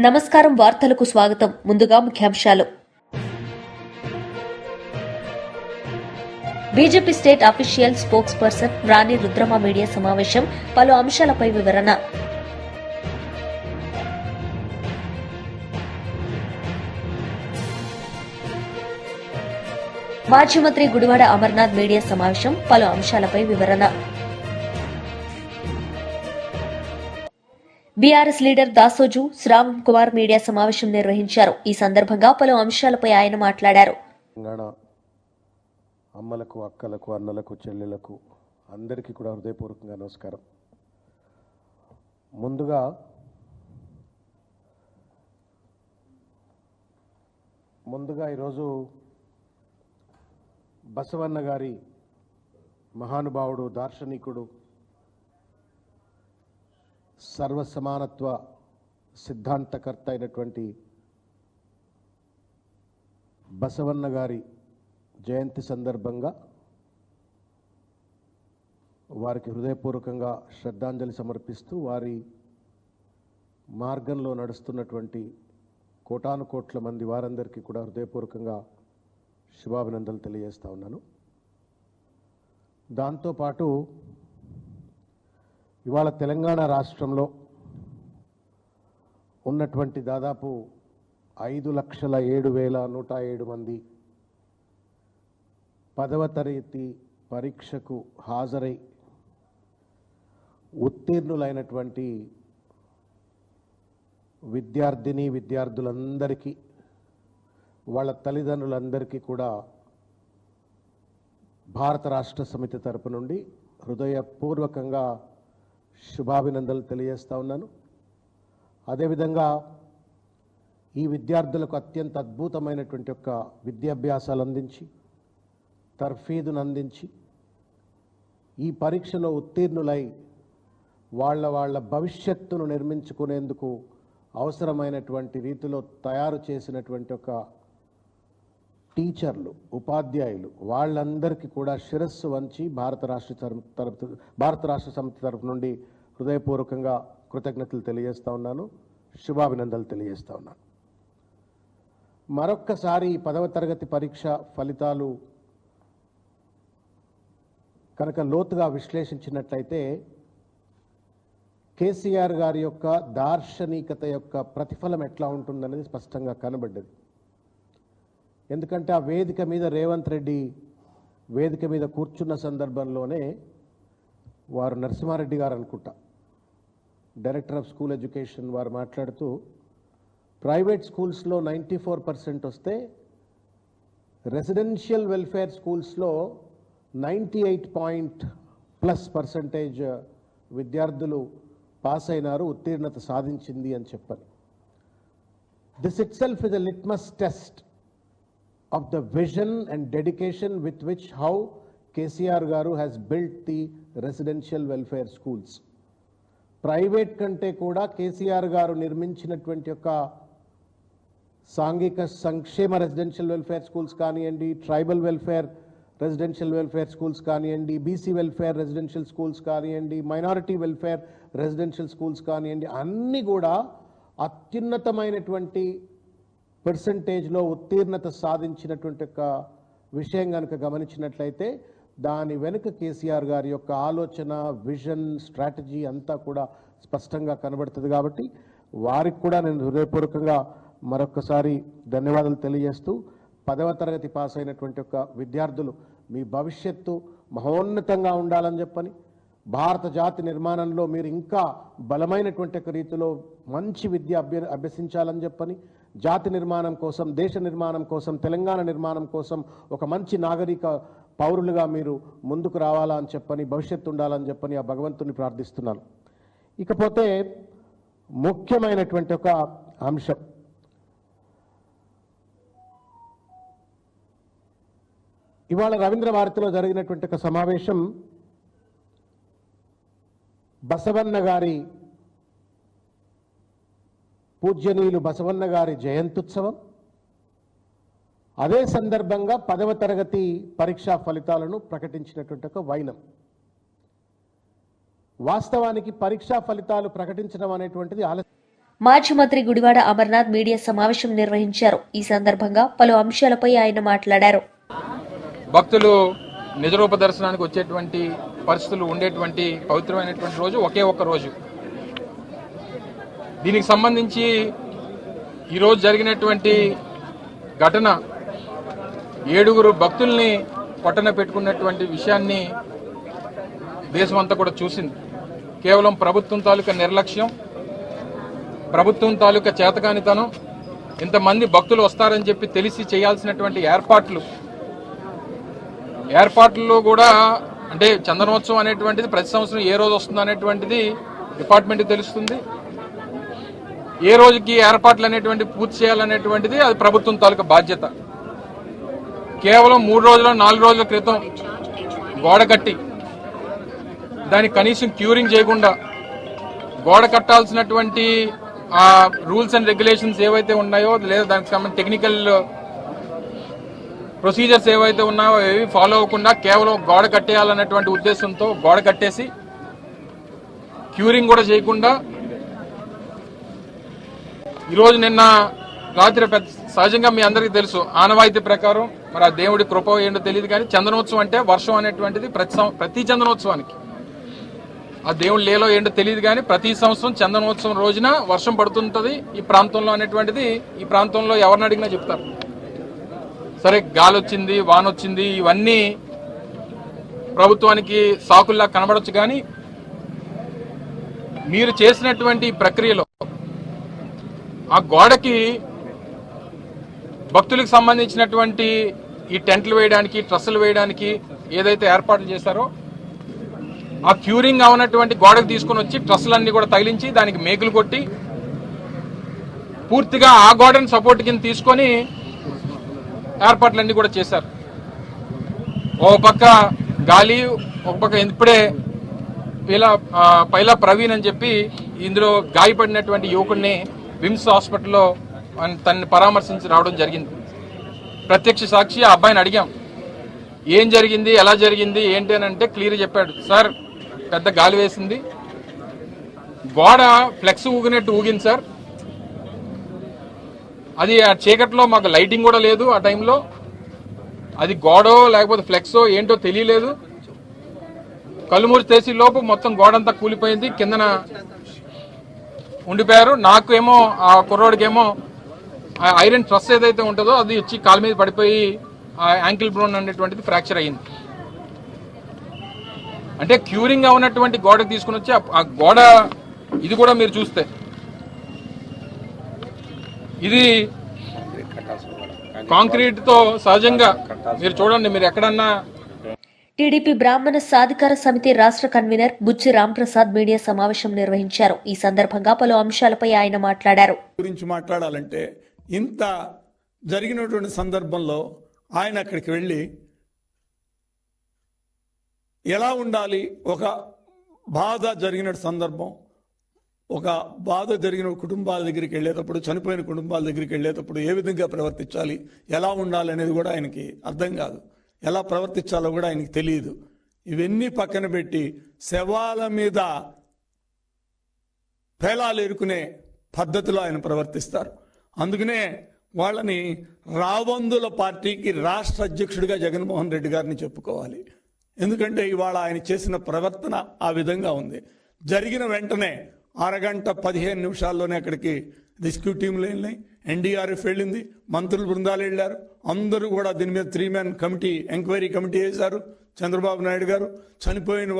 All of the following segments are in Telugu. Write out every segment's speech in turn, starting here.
నమస్కారం వార్తలకు స్వాగతం. ముందుగా ముఖ్యాంశాలు. BJP state official spokesperson Rani Rudrama media సమావేశం, పలు అంశాలపై వివరణ. మాజీ మంత్రి గుడివాడ అమర్నాథ్ మీడియా సమావేశం, పలు అంశాలపై వివరణ. BRS leader Dasoju Shravan Kumar media సమావేశం నిర్వహించారు. ఈ సందర్భంగా పలు అంశాలపై ఆయన మాట్లాడారు. అమ్మలకు, అక్కలకు, అన్నలకు, చెల్లెలకు అందరికీ కూడా హృదయపూర్వకంగా నమస్కారం. ముందుగా ఈరోజు బసవన్న గారి మహానుభావుడు, దార్శనికుడు, సర్వసమానత్వ సిద్ధాంతకర్త అయినటువంటి బసవన్న గారి జయంతి సందర్భంగా వారికి హృదయపూర్వకంగా శ్రద్ధాంజలి సమర్పిస్తూ వారి మార్గంలో నడుస్తున్నటువంటి కోటాను కోట్ల మంది వారందరికీ కూడా హృదయపూర్వకంగా శుభాభినందనలు తెలియజేస్తా ఉన్నాను. దాంతోపాటు ఇవాళ తెలంగాణ రాష్ట్రంలో ఉన్నటువంటి దాదాపు 5,07,107 మంది 10వ తరగతి పరీక్షకు హాజరై ఉత్తీర్ణులైనటువంటి విద్యార్థులందరికీ, వాళ్ళ తల్లిదండ్రులందరికీ కూడా భారత రాష్ట్ర సమితి తరపు నుండి హృదయపూర్వకంగా శుభాభినందనలు తెలియజేస్తా ఉన్నాను. అదేవిధంగా ఈ విద్యార్థులకు అత్యంత అద్భుతమైనటువంటి ఒక విద్యాభ్యాసాలు అందించి, తర్ఫీదును అందించి, ఈ పరీక్షలో ఉత్తీర్ణులై వాళ్ళ భవిష్యత్తును నిర్మించుకునేందుకు అవసరమైనటువంటి రీతిలో తయారు చేసినటువంటి ఒక టీచర్లు, ఉపాధ్యాయులు, వాళ్ళందరికీ కూడా శిరస్సు వంచి భారత రాష్ట్ర సమితి తరపు నుండి హృదయపూర్వకంగా కృతజ్ఞతలు తెలియజేస్తా ఉన్నాను, శుభాభినందనలు తెలియజేస్తా ఉన్నాను. మరొక్కసారి ఈ 10వ తరగతి పరీక్ష ఫలితాలు కనుక లోతుగా విశ్లేషించినట్లయితే కేసీఆర్ గారి యొక్క దార్శనికత యొక్క ప్రతిఫలం ఎట్లా ఉంటుందనేది స్పష్టంగా కనబడ్డది. ఎందుకంటే ఆ వేదిక మీద రేవంత్ రెడ్డి వేదిక మీద కూర్చున్న సందర్భంలోనే వారు నరసింహారెడ్డి గారు అనుకుంటా, డైరెక్టర్ ఆఫ్ స్కూల్ ఎడ్యుకేషన్, వారు మాట్లాడుతూ ప్రైవేట్ స్కూల్స్లో 94% వస్తే రెసిడెన్షియల్ వెల్ఫేర్ స్కూల్స్లో 98% విద్యార్థులు పాస్ అయినారు, ఉత్తీర్ణత సాధించింది అని చెప్పారు. This it self is a litmus test of the vision and dedication with which how KCR garu has built the residential welfare schools. Private kante kuda KCR garu నిర్మించినటువంటి యొక్క సాంఘిక సంక్షేమ రెసిడెన్షియల్ వెల్ఫేర్ స్కూల్స్ కానివ్వండి, tribal welfare residential welfare schools కానివ్వండి, బీసీ వెల్ఫేర్ రెసిడెన్షియల్ స్కూల్స్ కానివ్వండి, మైనారిటీ వెల్ఫేర్ రెసిడెన్షియల్ స్కూల్స్ కానివ్వండి, అన్నీ కూడా అత్యున్నతమైనటువంటి పర్సంటేజ్లో ఉత్తీర్ణత సాధించినటువంటి ఒక విషయం కనుక గమనించినట్లయితే దాని వెనుక కేసీఆర్ గారి యొక్క ఆలోచన, విజన్, స్ట్రాటజీ అంతా కూడా స్పష్టంగా కనబడుతుంది. కాబట్టి వారికి కూడా నేను హృదయపూర్వకంగా మరొకసారి ధన్యవాదాలు తెలియజేస్తూ, 10వ తరగతి పాస్ అయినటువంటి ఒక విద్యార్థులు మీ భవిష్యత్తు మహోన్నతంగా ఉండాలని చెప్పని, భారత జాతి నిర్మాణంలో మీరు ఇంకా బలమైనటువంటి ఒక రీతిలో మంచి విద్య అభ్యసించాలని చెప్పని, జాతి నిర్మాణం కోసం, దేశ నిర్మాణం కోసం, తెలంగాణ నిర్మాణం కోసం ఒక మంచి నాగరిక పౌరులుగా మీరు ముందుకు రావాలా అని చెప్పని, భవిష్యత్తు ఉండాలని చెప్పని ఆ భగవంతుని ప్రార్థిస్తున్నాను. ఇకపోతే ముఖ్యమైనటువంటి ఒక అంశం, ఇవాళ రవీంద్ర భారతిలో జరిగినటువంటి ఒక సమావేశం బసవన్న గారి, పూజ్యనీయులు బసవన్న గారి జయంత్యుత్సవం. అదే సందర్భంగా 10వ తరగతి పరీక్షా ఫలితాలను ప్రకటించినటువంటి ఒక వైనం. వాస్తవానికి పరీక్షా ఫలితాలు ప్రకటించడం అనేటువంటిది మాజీ మంత్రి గుడివాడ అమర్నాథ్ మీడియా సమావేశం నిర్వహించారు. ఈ సందర్భంగా పలు అంశాలపై ఆయన మాట్లాడారు. భక్తులు నిజరూప దర్శనానికి వచ్చేటువంటి పరిస్థితులు ఉండేటువంటి పవిత్రమైనటువంటి రోజు ఒకే ఒక్క రోజు. దీనికి సంబంధించి ఈరోజు జరిగినటువంటి ఘటన 7 భక్తుల్ని పట్టణ పెట్టుకున్నటువంటి విషయాన్ని దేశమంతా కూడా చూసింది. కేవలం ప్రభుత్వం తాలూకా నిర్లక్ష్యం, ప్రభుత్వం తాలూకా చేతకానితనం, ఇంతమంది భక్తులు వస్తారని చెప్పి తెలిసి చేయాల్సినటువంటి ఏర్పాట్లలో కూడా అంటే చందనోత్సవం అనేటువంటిది ప్రతి సంవత్సరం ఏ రోజు వస్తుంది అనేటువంటిది డిపార్ట్మెంట్కి తెలుస్తుంది. ఏ రోజుకి ఏర్పాట్లు అనేటువంటి పూర్తి చేయాలనేటువంటిది అది ప్రభుత్వం తాలూకా బాధ్యత. కేవలం 3 రోజుల 4 రోజుల క్రితం గోడ కట్టి దానికి కనీసం క్యూరింగ్ చేయకుండా గోడ కట్టాల్సినటువంటి రూల్స్ అండ్ రెగ్యులేషన్స్ ఏవైతే ఉన్నాయో లేదా దానికి సంబంధించిన టెక్నికల్ ప్రొసీజర్స్ ఏవైతే ఉన్నాయో ఏవి ఫాలో అవ్వకుండా కేవలం గోడ కట్టేయాలన్నటువంటి ఉద్దేశంతో గోడ కట్టేసి క్యూరింగ్ కూడా చేయకుండా ఈరోజు నిన్న రాత్రి సహజంగా మీ అందరికీ తెలుసు ఆనవాయితీ ప్రకారం మరి ఆ దేవుడి కృప ఏంటో తెలియదు కానీ చందనోత్సవం అంటే వర్షం అనేటువంటిది ప్రతి చందనోత్సవానికి ఆ దేవుడు లేలో ఏంటో తెలియదు కానీ ప్రతి సంవత్సరం చందనోత్సవం రోజున వర్షం పడుతుంటది ఈ ప్రాంతంలో అనేటువంటిది ఈ ప్రాంతంలో ఎవరిని అడిగినా చెప్తారు. సరే గాలి వచ్చింది, వాన వచ్చింది, ఇవన్నీ ప్రభుత్వానికి సాకుల్లా కనబడొచ్చు కానీ మీరు చేసినటువంటి ప్రక్రియలో ఆ గోడకి భక్తులకు సంబంధించినటువంటి ఈ టెంట్లు వేయడానికి, ట్రస్సులు వేయడానికి ఏదైతే ఏర్పాట్లు చేశారో ఆ క్యూరింగ్ అవనటువంటి గోడకు తీసుకుని వచ్చి ట్రస్సులన్నీ కూడా తగిలించి దానికి మేకులు కొట్టి పూర్తిగా ఆ గోడని సపోర్ట్ కింద తీసుకొని ఏర్పాట్లన్నీ కూడా చేశారు. ఓ పక్క గాలి, ఒక పక్క ఇప్పుడే పైలా ప్రవీణ్ అని చెప్పి ఇందులో గాయపడినటువంటి యువకుడిని విమ్స్ హాస్పిటల్లో తనని పరామర్శించి రావడం జరిగింది. ప్రత్యక్ష సాక్షి ఆ అబ్బాయిని అడిగాం, ఏం జరిగింది, ఎలా జరిగింది ఏంటి అని అంటే క్లియర్ చెప్పాడు. సార్ పెద్ద గాలి వేసింది, గోడ ఫ్లెక్స్ ఊగినట్టు ఊగింది సార్, అది ఆ చీకట్లో మాకు లైటింగ్ కూడా లేదు ఆ టైంలో, అది గోడో లేకపోతే ఫ్లెక్సో ఏంటో తెలియలేదు, కళ్ళుమూరి చేసి లోపు మొత్తం గోడంతా కూలిపోయింది, కిందన ఉండిపోయారు. నాకు ఏమో ఆ కుర్రోడికేమో ఆ ఐరన్ ట్రస్ ఏదైతే ఉంటుందో అది వచ్చి కాలు మీద పడిపోయి ఆ యాంకిల్ బ్రోన్ అనేటువంటిది ఫ్రాక్చర్ అయ్యింది. అంటే క్యూరింగ్ ఉన్నటువంటి గోడకు తీసుకుని వచ్చి ఆ గోడ ఇది కూడా మీరు చూస్తే ఇది కాంక్రీట్ తో సహజంగా మీరు చూడండి, మీరు ఎక్కడన్నా. టీడీపీ బ్రాహ్మణ సాధికార సమితి రాష్ట్ర కన్వీనర్ బుచ్చి రాంప్రసాద్ మీడియా సమావేశం నిర్వహించారు. ఈ సందర్భంగా పలు అంశాలపై ఆయన మాట్లాడారు. గురించి మాట్లాడాలంటే ఇంత జరిగినటువంటి సందర్భంలో ఆయన అక్కడికి వెళ్ళి ఎలా ఉండాలి, ఒక బాధ జరిగిన సందర్భం, ఒక బాధ జరిగిన కుటుంబాల దగ్గరికి వెళ్ళేటప్పుడు, చనిపోయిన కుటుంబాల దగ్గరికి వెళ్ళేటప్పుడు ఏ విధంగా ప్రవర్తించాలి, ఎలా ఉండాలి అనేది కూడా ఆయనకి అర్థం కాదు, ఎలా ప్రవర్తించాలో కూడా ఆయనకి తెలియదు. ఇవన్నీ పక్కన పెట్టి శవాల మీద పేలాలు ఎరుకునే పద్ధతిలో ఆయన ప్రవర్తిస్తారు. అందుకనే వాళ్ళని రాబందుల పార్టీకి రాష్ట్ర అధ్యక్షుడిగా జగన్మోహన్ రెడ్డి గారిని చెప్పుకోవాలి. ఎందుకంటే ఇవాళ ఆయన చేసిన ప్రవర్తన ఆ విధంగా ఉంది. జరిగిన వెంటనే 1 గంట 15 నిమిషాల్లోనే అక్కడికి రెస్క్యూ టీంలు వెళ్ళినాయి, ఎన్డీఆర్ఎఫ్ వెళ్ళింది, మంత్రుల బృందాలు వెళ్ళారు, అందరూ కూడా దీని మీద 3 మ్యాన్ కమిటీ, ఎంక్వైరీ కమిటీ వేశారు. చంద్రబాబు నాయుడు గారు చనిపోయిన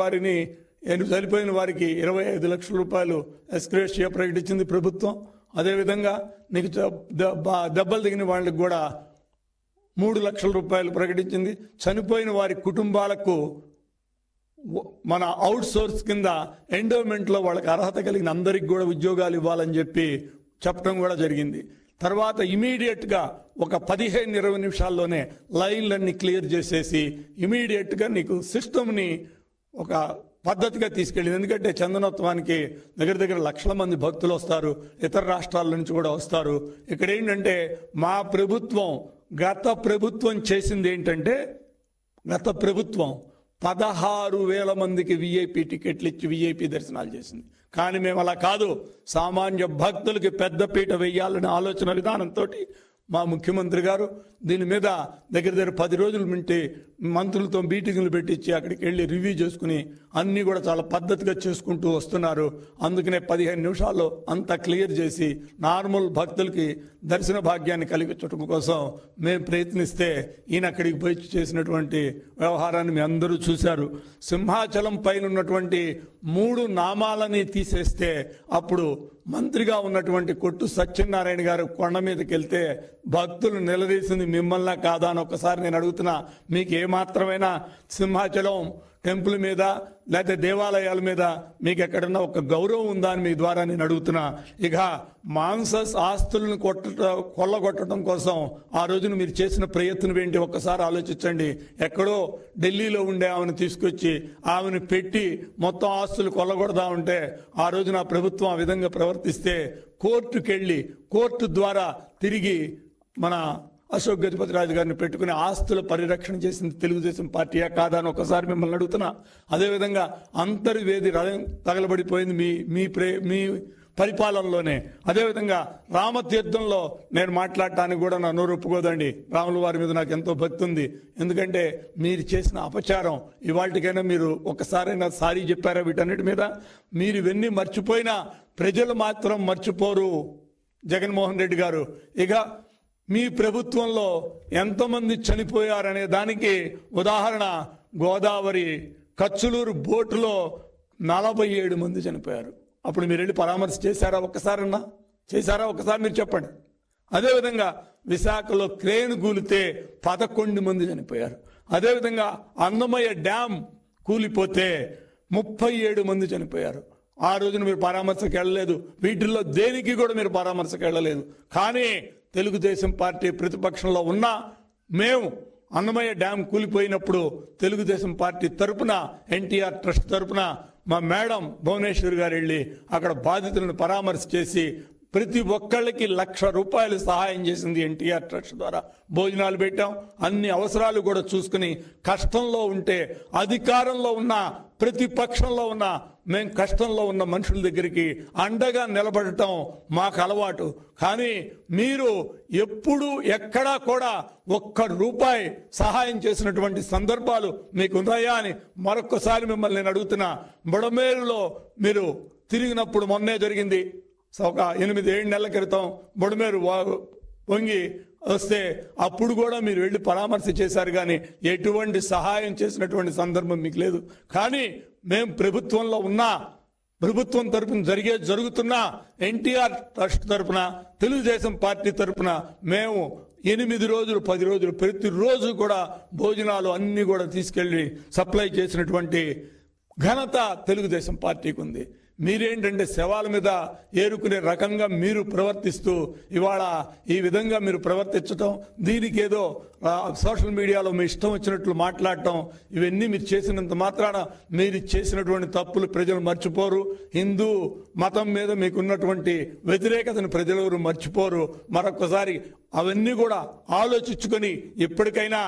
వారికి 25 లక్షల రూపాయలు ఎస్క్రేషియా ప్రకటించింది ప్రభుత్వం. అదేవిధంగా నీకు దెబ్బలు దిగిన వాళ్ళకి కూడా 3 లక్షల రూపాయలు ప్రకటించింది. చనిపోయిన వారి కుటుంబాలకు మన అవుట్ సోర్స్ కింద ఎండోమెంట్లో వాళ్ళకి అర్హత కలిగిన అందరికి కూడా ఉద్యోగాలు ఇవ్వాలని చెప్పి చెప్పడం కూడా జరిగింది. తర్వాత ఇమీడియట్గా ఒక 15-20 నిమిషాల్లోనే లైన్లన్నీ క్లియర్ చేసేసి ఇమీడియట్గా నీకు సిస్టమ్ని ఒక పద్ధతిగా తీసుకెళ్ళింది. ఎందుకంటే చందనోత్సవానికి దగ్గర లక్షల మంది భక్తులు వస్తారు, ఇతర రాష్ట్రాల నుంచి కూడా వస్తారు. ఇక్కడ ఏంటంటే మా ప్రభుత్వం, గత ప్రభుత్వం చేసింది ఏంటంటే, గత ప్రభుత్వం 16,000 మందికి విఐపి టికెట్లు ఇచ్చి విఐపి దర్శనాలు చేసింది. కానీ మేము అలా కాదు, సామాన్య భక్తులకి పెద్దపీట వేయాలనే ఆలోచన విధానంతో మా ముఖ్యమంత్రి గారు దీని మీద దగ్గర 10 రోజుల నుండి మంత్రులతో మీటింగులు పెట్టించి అక్కడికి వెళ్ళి రివ్యూ చేసుకుని అన్నీ కూడా చాలా పద్ధతిగా చేసుకుంటూ వస్తున్నారు. అందుకనే 15 నిమిషాల్లో అంతా క్లియర్ చేసి నార్మల్ భక్తులకి దర్శన భాగ్యాన్ని కలిగించడం కోసం మేము ప్రయత్నిస్తే ఈయన అక్కడికి పోయి చేసినటువంటి వ్యవహారాన్ని మీ అందరూ చూశారు. సింహాచలం పైన ఉన్నటువంటి 3 నామాలని తీసేస్తే అప్పుడు మంత్రిగా ఉన్నటువంటి కొట్టు సత్యనారాయణ గారు కొండ మీదకి వెళ్తే భక్తులు నిలదీసింది మిమ్మల్ని కాదా అని ఒకసారి నేను అడుగుతున్నా. మీకు ఏమాత్రమైనా సింహాచలం టెంపుల్ మీద లేకపోతే దేవాలయాల మీద మీకు ఎక్కడన్నా ఒక గౌరవం ఉందా అని మీ ద్వారా నేను అడుగుతున్నా. ఇక మాన్సస్ ఆస్తులను కొల్లగొట్టడం కోసం ఆ రోజున మీరు చేసిన ప్రయత్నం ఏంటి ఒక్కసారి ఆలోచించండి. ఎక్కడో ఢిల్లీలో ఉండే ఆమెను తీసుకొచ్చి ఆమెను పెట్టి మొత్తం ఆస్తులు కొల్లగొడదామంటే ఆ రోజున ప్రభుత్వం ఆ విధంగా ప్రవర్తిస్తే కోర్టుకెళ్ళి కోర్టు ద్వారా తిరిగి మన అశోక్ గజపతిరాజు గారిని పెట్టుకుని ఆస్తుల పరిరక్షణ చేసింది తెలుగుదేశం పార్టీయా కాదా అని ఒకసారి మిమ్మల్ని అడుగుతున్నా. అదేవిధంగా అంతర్వేది తగలబడిపోయింది మీ పరిపాలనలోనే. అదేవిధంగా రామతీర్థంలో నేను మాట్లాడటానికి కూడా నా నోరు ఒప్పుకోదండి. రాముల వారి మీద నాకు ఎంతో భక్తి ఉంది. ఎందుకంటే మీరు చేసిన అపచారం ఇవాళకైనా మీరు ఒకసారైనా సారీ చెప్పారా వీటన్నిటి మీద? మీరు ఇవన్నీ మర్చిపోయినా ప్రజలు మాత్రం మర్చిపోరు జగన్మోహన్ రెడ్డి గారు. ఇక మీ ప్రభుత్వంలో ఎంతమంది చనిపోయారనే దానికి ఉదాహరణ గోదావరి కచ్చులూరు బోటులో 47 మంది చనిపోయారు. అప్పుడు మీరు వెళ్ళి పరామర్శ చేశారా ఒక్కసారన్నా? చేశారా? ఒకసారి మీరు చెప్పండి. అదేవిధంగా విశాఖలో క్రేన్ కూలితే 11 మంది చనిపోయారు. అదేవిధంగా అన్నమయ్య డ్యామ్ కూలిపోతే 37 మంది చనిపోయారు. ఆ రోజున మీరు పరామర్శకు వెళ్ళలేదు. వీటిల్లో దేనికి కూడా మీరు పరామర్శకు వెళ్ళలేదు. కానీ తెలుగుదేశం పార్టీ ప్రతిపక్షంలో ఉన్నా మేము అన్నమయ్య డ్యామ్ కూలిపోయినప్పుడు తెలుగుదేశం పార్టీ తరపున ఎన్టీఆర్ ట్రస్ట్ తరపున మా మేడం భువనేశ్వర్ గారు వెళ్ళి అక్కడ బాధితులను పరామర్శ చేసి ప్రతి ఒక్కళ్ళకి ₹1,00,000 సహాయం చేసింది ఎన్టీఆర్ ట్రస్ట్ ద్వారా. భోజనాలు పెట్టాం, అన్ని అవసరాలు కూడా చూసుకుని కష్టంలో ఉంటే అధికారంలో ఉన్న ప్రతిపక్షంలో ఉన్న మేము కష్టంలో ఉన్న మనుషుల దగ్గరికి అండగా నిలబడటం మాకు అలవాటు. కానీ మీరు ఎప్పుడు ఎక్కడా కూడా ₹1 సహాయం చేసినటువంటి సందర్భాలు మీకు ఉన్నాయా అని మరొక్కసారి మిమ్మల్ని నేను అడుగుతున్నా. బుడమేరులో మీరు తిరిగినప్పుడు మొన్నే జరిగింది. ఒక 8-7 నెలల క్రితం బుడమేరు వంగి వస్తే అప్పుడు కూడా మీరు వెళ్ళి పరామర్శ చేశారు. కానీ ఎటువంటి సహాయం చేసినటువంటి సందర్భం మీకు లేదు. కానీ మేము ప్రభుత్వంలో ఉన్నా ప్రభుత్వం తరపున జరుగుతున్నా ఎన్టీఆర్ ట్రస్ట్ తరపున తెలుగుదేశం పార్టీ తరపున మేము 8 రోజులు 10 రోజులు ప్రతిరోజు కూడా భోజనాలు అన్ని కూడా తీసుకెళ్లి సప్లై చేసినటువంటి ఘనత తెలుగుదేశం పార్టీకి ఉంది. మీరేంటంటే శవాల మీద ఏరుకునే రకంగా మీరు ప్రవర్తిస్తూ ఇవాళ ఈ విధంగా మీరు ప్రవర్తించటం, దీనికి ఏదో సోషల్ మీడియాలో మీ ఇష్టం వచ్చినట్లు మాట్లాడటం, ఇవన్నీ మీరు చేసినంత మాత్రాన మీరు చేసినటువంటి తప్పులు ప్రజలు మర్చిపోరు. హిందూ మతం మీద మీకున్నటువంటి వ్యతిరేకతను ప్రజలెవరు మర్చిపోరు. మరొకసారి అవన్నీ కూడా ఆలోచించుకొని ఎప్పటికైనా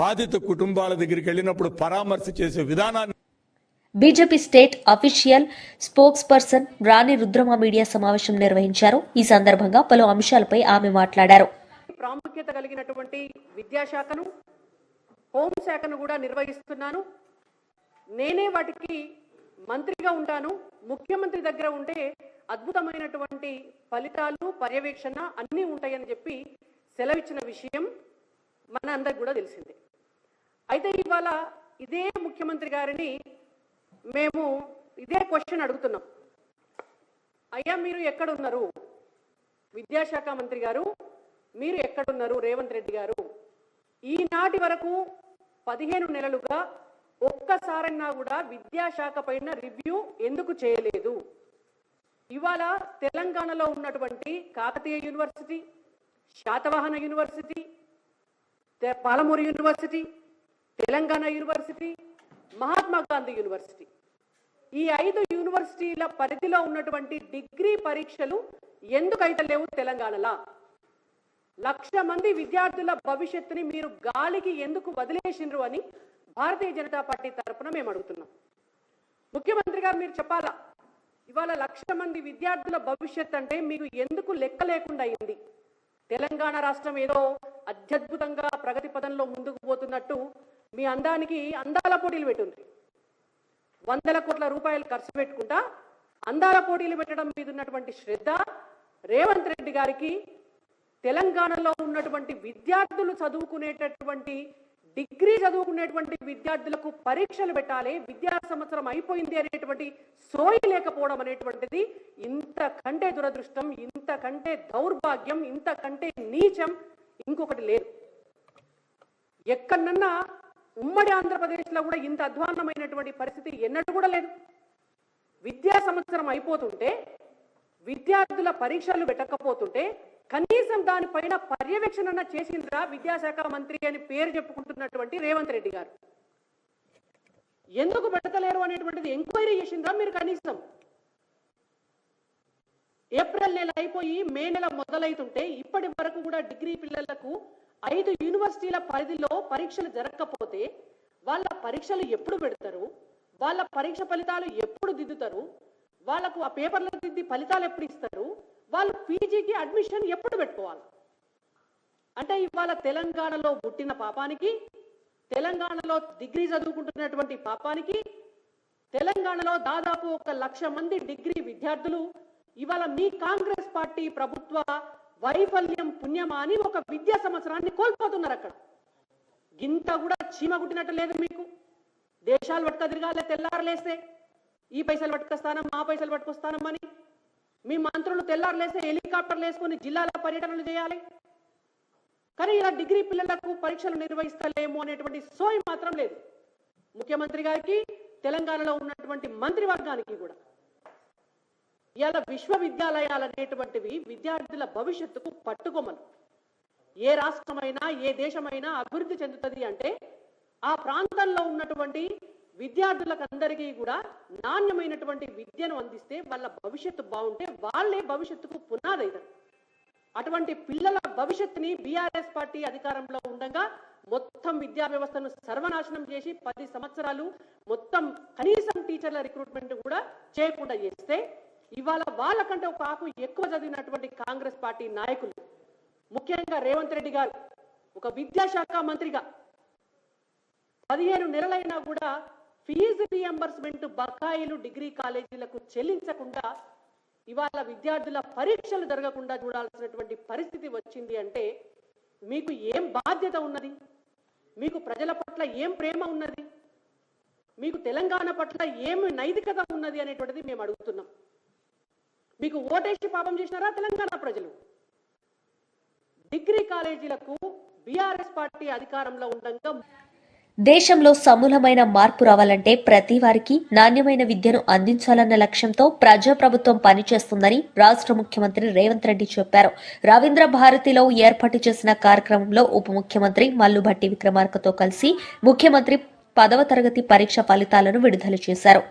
బాధిత కుటుంబాల దగ్గరికి వెళ్ళినప్పుడు పరామర్శ చేసే విధానాన్ని BJP state official spokesperson Rani Rudrama media సమావేశం నిర్వహించారు. ఈ సందర్భంగా పలు అంశాలపై ఆమె మాట్లాడారు. ప్రాముఖ్యత కలిగినటువంటి విద్యాశాఖను, హోంశాఖను కూడా నిర్వహిస్తున్నాను. నేనే వాటికి మంత్రిగా ఉంటాను. ముఖ్యమంత్రి దగ్గర ఉంటే అద్భుతమైనటువంటి ఫలితాలు, పర్యవేక్షణ అన్నీ ఉంటాయని చెప్పి సెలవిచ్చిన విషయం మన అందరికి కూడా తెలిసిందే. అయితే ఇవాళ ఇదే ముఖ్యమంత్రి గారిని మేము ఇదే క్వశ్చన్ అడుగుతున్నాం. అయ్యా మీరు ఎక్కడున్నారు? విద్యాశాఖ మంత్రి గారు మీరు ఎక్కడున్నారు? రేవంత్ రెడ్డి గారు ఈనాటి వరకు 15 నెలలుగా ఒక్కసారన్నా కూడా విద్యాశాఖ పైన రివ్యూ ఎందుకు చేయలేదు? ఇవాళ తెలంగాణలో ఉన్నటువంటి Kakatiya university, Satavahana university, Palamuru university, Telangana university, Mahatma Gandhi university, ఈ 5 యూనివర్సిటీల పరిధిలో ఉన్నటువంటి డిగ్రీ పరీక్షలు ఎందుకైతే లేవు తెలంగాణలో? 1,00,000 మంది విద్యార్థుల భవిష్యత్తుని మీరు గాలికి ఎందుకు వదిలేసిండ్రు అని భారతీయ జనతా పార్టీ తరఫున మేము అడుగుతున్నాం. ముఖ్యమంత్రి గారు మీరు చెప్పాలా, ఇవాళ 1,00,000 మంది విద్యార్థుల భవిష్యత్ అంటే మీకు ఎందుకు లెక్క లేకుండా అయింది? తెలంగాణ రాష్ట్రం ఏదో అత్యద్భుతంగా ప్రగతి పదంలో ముందుకు పోతున్నట్టు మీ అందానికి అందాల పోటీలు పెట్టుంది. 100 కోట్ల రూపాయలు ఖర్చు పెట్టుకుంటా అందాల పోటీలు పెట్టడం మీద ఉన్నటువంటి శ్రద్ధ రేవంత్ రెడ్డి గారికి తెలంగాణలో ఉన్నటువంటి విద్యార్థులు చదువుకునేటటువంటి డిగ్రీ చదువుకునేటువంటి విద్యార్థులకు పరీక్షలు పెట్టాలి, విద్యా సంవత్సరం అయిపోయింది అనేటువంటి సోయి లేకపోవడం అనేటువంటిది ఇంతకంటే దురదృష్టం, ఇంతకంటే దౌర్భాగ్యం, ఇంతకంటే నీచం ఇంకొకటి లేదు. ఎక్కడన్నా ఉమ్మడి ఆంధ్రప్రదేశ్లో కూడా ఇంత అధ్వాన్నమైనటువంటి పరిస్థితి ఎన్నడూ కూడా లేదు. విద్యా సంవత్సరం అయిపోతుంటే విద్యార్థుల పరీక్షలు పెట్టకపోతుంటే కనీసం దానిపైన పర్యవేక్షణ చేసిందిరా విద్యాశాఖ మంత్రి అని పేరు చెప్పుకుంటున్నటువంటి రేవంత్ రెడ్డి గారు. ఎందుకు పెట్టలేరు అనేటువంటిది ఎంక్వైరీ చేసిందిరా మీరు? కనీసం ఏప్రిల్ నెల అయిపోయి మే నెల మొదలైతుంటే ఇప్పటి వరకు కూడా డిగ్రీ పిల్లలకు 5 యూనివర్సిటీల పరిధిలో పరీక్షలు జరగకపోతే వాళ్ళ పరీక్షలు ఎప్పుడు పెడతారు? వాళ్ళ పరీక్ష ఫలితాలు ఎప్పుడు దిద్దుతారు? వాళ్ళకు ఆ పేపర్లు దిద్ది ఫలితాలు ఎప్పుడు ఇస్తారు? వాళ్ళు పీజీకి అడ్మిషన్ ఎప్పుడు పెట్టుకోవాలి? అంటే ఇవాళ తెలంగాణలో పుట్టిన పాపానికి, తెలంగాణలో డిగ్రీ చదువుకుంటున్నటువంటి పాపానికి, తెలంగాణలో దాదాపు 1,00,000 మంది డిగ్రీ విద్యార్థులు ఇవాళ మీ కాంగ్రెస్ పార్టీ ప్రభుత్వ వైఫల్యం పుణ్యమా అని ఒక విద్యా సంవత్సరాన్ని కోల్పోతున్నారు. అక్కడ గింత కూడా చీమ గుట్టినట్టు లేదు మీకు. దేశాలు పట్టుక తిరగాలే తెల్లారలేస్తే, ఈ పైసలు పట్టుకొస్తానం మా పైసలు పట్టుకొస్తానమని మీ మంత్రులు తెల్లారలేస్తే హెలికాప్టర్లు వేసుకొని జిల్లాల పర్యటనలు చేయాలి. కానీ ఇలా డిగ్రీ పిల్లలకు పరీక్షలు నిర్వహిస్తలేము అనేటువంటి సోయి మాత్రం లేదు ముఖ్యమంత్రి గారికి, తెలంగాణలో ఉన్నటువంటి మంత్రివర్గానికి కూడా. ఇవాళ విశ్వవిద్యాలయాలు అనేటువంటివి విద్యార్థుల భవిష్యత్తుకు పట్టుకొమ్మలు. ఏ రాష్ట్రమైనా ఏ దేశమైనా అభివృద్ధి చెందుతుంది అంటే ఆ ప్రాంతంలో ఉన్నటువంటి విద్యార్థులకు అందరికీ కూడా నాణ్యమైనటువంటి విద్యను అందిస్తే వాళ్ళ భవిష్యత్తు బాగుంటే వాళ్ళే భవిష్యత్తుకు పునాది అవుతారు. అటువంటి పిల్లల భవిష్యత్తుని బీఆర్ఎస్ పార్టీ అధికారంలో ఉండగా మొత్తం విద్యా వ్యవస్థను సర్వనాశనం చేసి 10 సంవత్సరాలు మొత్తం కనీసం టీచర్ల రిక్రూట్మెంట్ కూడా చేయకుండా చేస్తే ఇవాళ వాళ్ళకంటే ఒక ఆకు ఎక్కువ చదివినటువంటి కాంగ్రెస్ పార్టీ నాయకులు, ముఖ్యంగా రేవంత్ రెడ్డి గారు ఒక విద్యాశాఖ మంత్రిగా 15 నెలలైనా కూడా ఫీజు రీఎంబర్స్మెంట్ బకాయిలు డిగ్రీ కాలేజీలకు చెల్లించకుండా ఇవాళ విద్యార్థుల పరీక్షలు జరగకుండా చూడాల్సినటువంటి పరిస్థితి వచ్చింది అంటే మీకు ఏం బాధ్యత ఉన్నది? మీకు ప్రజల పట్ల ఏం ప్రేమ ఉన్నది? మీకు తెలంగాణ పట్ల ఏం నైతికత ఉన్నది అనేటువంటిది మేము అడుగుతున్నాం. మీకు ఓటేసి పాపం చేసినారా తెలంగాణ ప్రజలు? డిగ్రీ కాలేజీలకు బీఆర్ఎస్ పార్టీ అధికారంలో ఉండగా దేశంలో సమూలమైన మార్పు రావాలంటే ప్రతి వారికి నాణ్యమైన విద్యను అందించాలన్న లక్ష్యంతో ప్రజాప్రభుత్వం పనిచేస్తుందని రాష్ట్ర ముఖ్యమంత్రి రేవంత్ రెడ్డి చెప్పారు. రవీంద్ర భారతిలో ఏర్పాటు చేసిన కార్యక్రమంలో ఉప ముఖ్యమంత్రి మల్లుభట్టి విక్రమార్కతో కలిసి ముఖ్యమంత్రి 10వ తరగతి పరీక్ష ఫలితాలను విడుదల చేశారు.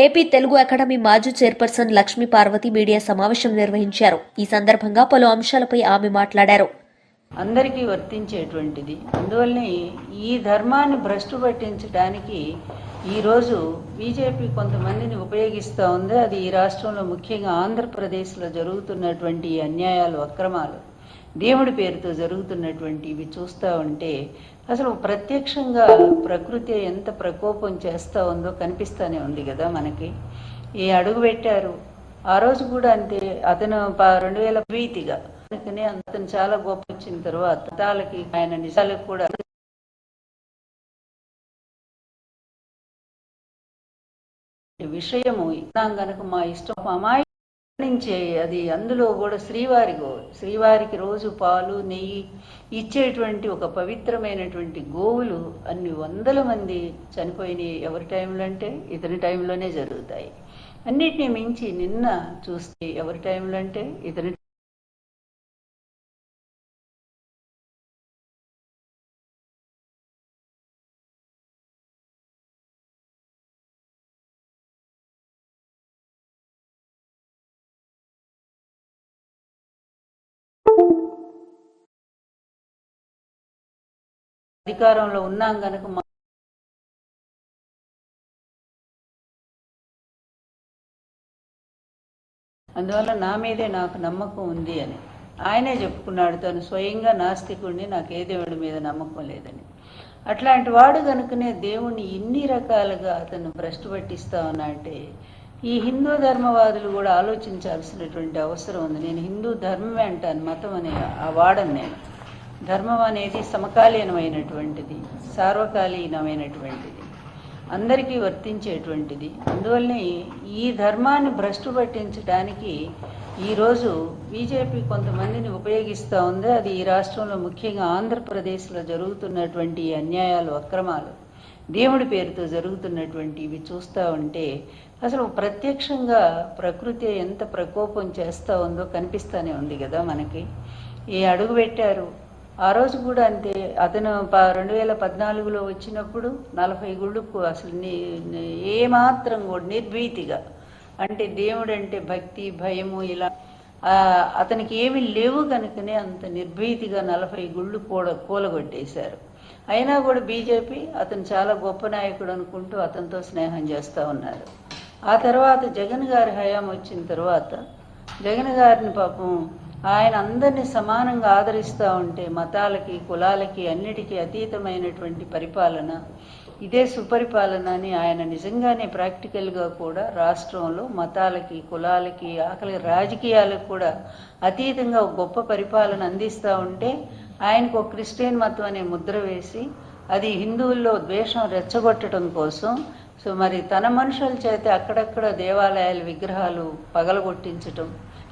ఏపీ తెలుగు అకాడమీ మాజీ చైర్పర్సన్ లక్ష్మీ పార్వతి మీడియా సమావేశం నిర్వహించారు. ఈ సందర్భంగా పలు అంశాలపై ఆమె మాట్లాడారు. అందరికీ వర్తించేటువంటిది. అందువల్లనే ఈ ధర్మాన్ని భ్రష్టు పట్టించడానికి ఈరోజు బీజేపీ కొంతమందిని ఉపయోగిస్తూ ఉంది. అది ఈ రాష్ట్రంలో ముఖ్యంగా ఆంధ్రప్రదేశ్లో జరుగుతున్నటువంటి అన్యాయాలు, అక్రమాలు, దేవుడి పేరుతో జరుగుతున్నటువంటి ఇవి చూస్తూ ఉంటే అసలు ప్రత్యక్షంగా ప్రకృతి ఎంత ప్రకోపం చేస్తూ ఉందో కనిపిస్తూనే ఉంది కదా మనకి. ఈ అడుగు పెట్టారు ఆ రోజు కూడా అంతే. అతను 2000 ప్రీతిగా అందుకనే అతను చాలా గొప్ప వచ్చిన తర్వాత ఆయన నిజాలకు కూడా విషయము ఇన్నాం గనక మా ఇష్టం అమాయి నుంచి అది అందులో కూడా శ్రీవారికి రోజు పాలు నెయ్యి ఇచ్చేటువంటి ఒక పవిత్రమైనటువంటి గోవులు అన్ని వందల మంది చనిపోయినాయి. ఎవరి టైంలో అంటే ఇతని టైంలోనే జరుగుతాయి. అన్నిటినీ మించి నిన్న చూస్తే ఎవరి టైంలో అంటే ఇతని అధికారంలో ఉన్నాం గనక అందువల్ల నా మీదే నాకు నమ్మకం ఉంది అని ఆయనే చెప్పుకున్నాడు. తను స్వయంగా నాస్తికుడిని, నాకు ఏ దేవుడి మీద నమ్మకం లేదని. అట్లాంటి వాడు కనుకనే దేవుణ్ణి ఇన్ని రకాలుగా అతను భ్రష్టు పట్టిస్తా ఉన్నా అంటే ఈ హిందూ ధర్మవాదులు కూడా ఆలోచించాల్సినటువంటి అవసరం ఉంది. నేను హిందూ ధర్మమే అంటాను, మతం అనే ఆ వాడను నేను. ధర్మం అనేది సమకాలీనమైనటువంటిది, సార్వకాలీనమైనటువంటిది, అందరికీ వర్తించేటువంటిది. అందువల్లనే ఈ ధర్మాన్ని భ్రష్టు పట్టించడానికి ఈరోజు బీజేపీ కొంతమందిని ఉపయోగిస్తూ ఉంది. అది ఈ రాష్ట్రంలో ముఖ్యంగా ఆంధ్రప్రదేశ్లో జరుగుతున్నటువంటి అన్యాయాలు, అక్రమాలు, దేవుడి పేరుతో జరుగుతున్నటువంటి ఇవి చూస్తూ ఉంటే అసలు ప్రత్యక్షంగా ప్రకృతి ఎంత ప్రకోపం చేస్తూ ఉందో కనిపిస్తూనే ఉంది కదా మనకి. ఏ అడుగు పెట్టారు ఆ రోజు కూడా అంతే. అతను 2014లో వచ్చినప్పుడు 40 గుళ్ళకు అసలు ఏమాత్రం కూడా నిర్భీతిగా, అంటే దేవుడు అంటే భక్తి భయము ఇలా అతనికి ఏమి లేవు కనుకనే అంత నిర్భీతిగా 40 గుళ్ళు కూలగొట్టేశారు. అయినా కూడా బీజేపీ అతను చాలా గొప్ప నాయకుడు అనుకుంటూ అతనితో స్నేహం చేస్తూ ఉన్నారు. ఆ తర్వాత జగన్ గారి హయాం వచ్చిన తర్వాత జగన్ గారిని పాపం ఆయన అందరినీ సమానంగా ఆదరిస్తూ ఉంటే మతాలకి కులాలకి అన్నిటికీ అతీతమైనటువంటి పరిపాలన, ఇదే సుపరిపాలన అని ఆయన నిజంగానే ప్రాక్టికల్గా కూడా రాష్ట్రంలో మతాలకి కులాలకి ఆకలి రాజకీయాలకు కూడా అతీతంగా ఒక గొప్ప పరిపాలన అందిస్తూ ఉంటే ఆయనకు ఒక క్రిస్టియన్ మతం అనే ముద్ర వేసి అది హిందువుల్లో ద్వేషం రెచ్చగొట్టడం కోసం మరి తన మనుషుల చేత అక్కడక్కడ దేవాలయాల విగ్రహాలు పగలగొట్టించటం,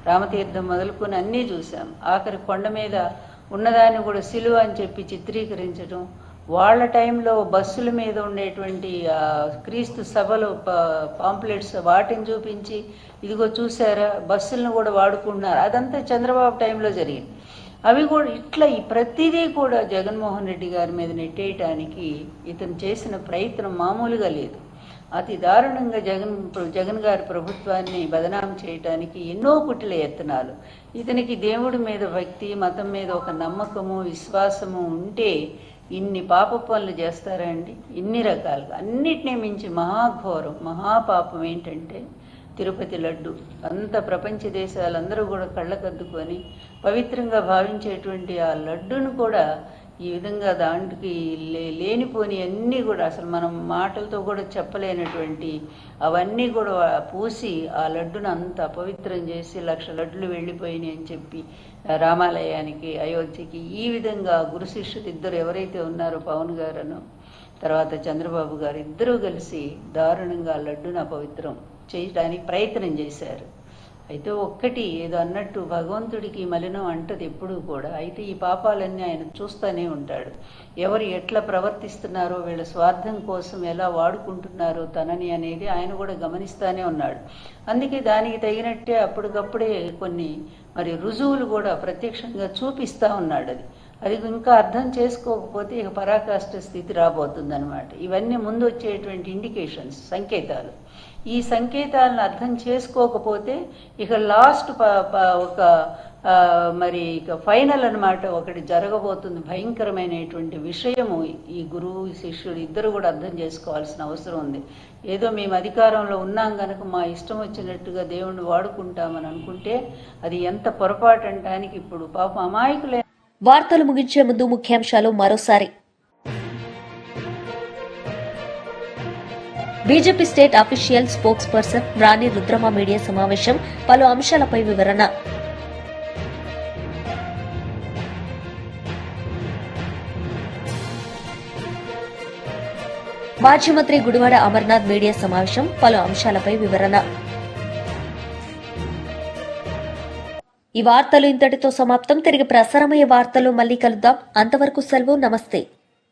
రామతీర్థం మొదలుకొని అన్నీ చూసాం. ఆఖరి కొండ మీద ఉన్నదాన్ని కూడా సిలువ అని చెప్పి చిత్రీకరించడం, వాళ్ళ టైంలో బస్సుల మీద ఉండేటువంటి క్రీస్తు సభలో పాంప్లెట్స్ వాటిని చూపించి ఇదిగో చూసారా బస్సులను కూడా వాడుకుంటున్నారు. అదంతా చంద్రబాబు టైంలో జరిగింది. అవి కూడా ఇట్లా ఈ ప్రతిదీ కూడా జగన్మోహన్ రెడ్డి గారి మీద నెట్టేయటానికి ఇతను చేసిన ప్రయత్నం మామూలుగా లేదు. అతి దారుణంగా జగన్ గారి ప్రభుత్వాన్ని బదనాం చేయటానికి ఎన్నో కుటిల యత్నాలు. ఇతనికి దేవుడి మీద భక్తి, మతం మీద ఒక నమ్మకము, విశ్వాసము ఉంటే ఇన్ని పాప పనులు చేస్తారండి. ఇన్ని రకాలుగా అన్నిటినీ మించి మహాఘోరం మహాపాపం ఏంటంటే తిరుపతి లడ్డు. అంత ప్రపంచ దేశాలందరూ కూడా కళ్ళకద్దుకొని పవిత్రంగా భావించేటువంటి ఆ లడ్డును కూడా ఈ విధంగా దాంట్కి లేనిపోని అన్నీ కూడా అసలు మనం మాటలతో కూడా చెప్పలేనటువంటి అవన్నీ కూడా పూసి ఆ లడ్డును అంత అపవిత్రం చేసి 1,00,000 లడ్డులు వెళ్ళిపోయినాయి అని చెప్పి రామాలయానికి, అయోధ్యకి ఈ విధంగా గురు శిష్యులు ఇద్దరు ఎవరైతే ఉన్నారో పవన్ గారును తర్వాత చంద్రబాబు గారు ఇద్దరూ కలిసి దారుణంగా ఆ లడ్డును అపవిత్రం చేయడానికి ప్రయత్నం చేశారు. అయితే ఒక్కటి ఏదో అన్నట్టు భగవంతుడికి మలినం అంటది ఎప్పుడూ కూడా. అయితే ఈ పాపాలన్నీ ఆయన చూస్తూనే ఉంటాడు. ఎవరు ఎట్లా ప్రవర్తిస్తున్నారో, వీళ్ళ స్వార్థం కోసం ఎలా వాడుకుంటున్నారో తనని అనేది ఆయన కూడా గమనిస్తూనే ఉన్నాడు. అందుకే దానికి తగినట్టే అప్పటికప్పుడే కొన్ని మరి రుజువులు కూడా ప్రత్యక్షంగా చూపిస్తూ ఉన్నాడు. అది ఇంకా అర్థం చేసుకోకపోతే ఇక పరాకాష్ఠ స్థితి రాబోతుందన్నమాట. ఇవన్నీ ముందు వచ్చేటువంటి ఇండికేషన్స్, సంకేతాలు. ఈ సంకేతాలను అర్థం చేసుకోకపోతే ఇక లాస్ట్ ఒక మరి ఇక ఫైనల్ అన్నమాట ఒకటి జరగబోతుంది. భయంకరమైనటువంటి విషయము ఈ గురువు శిష్యుడు ఇద్దరు కూడా అర్థం చేసుకోవాల్సిన అవసరం ఉంది. ఏదో మేము అధికారంలో ఉన్నాం కనుక మా ఇష్టం వచ్చినట్టుగా దేవుణ్ణి వాడుకుంటామని అనుకుంటే అది ఎంత పొరపాటు అంటానికి ఇప్పుడు పాపం అమాయకులే. వార్తలు ముగించే ముందు ముఖ్యాంశాలు మరోసారి. BJP state official spokesperson Rani Rudrama media సమావేశం, పలు అంశాలపై వివరణ. మాజీ మంత్రి గుడివాడ అమర్నాథ్ మీడియా సమావేశం, పలు అంశాలపై వివరణ. ఈ వార్తలు ఇంతటితో సమాప్తం. తిరిగి ప్రసారమయ్యే వార్తలు మళ్ళీ కలుద్దాం. అంతవరకు సెలవు. నమస్తే.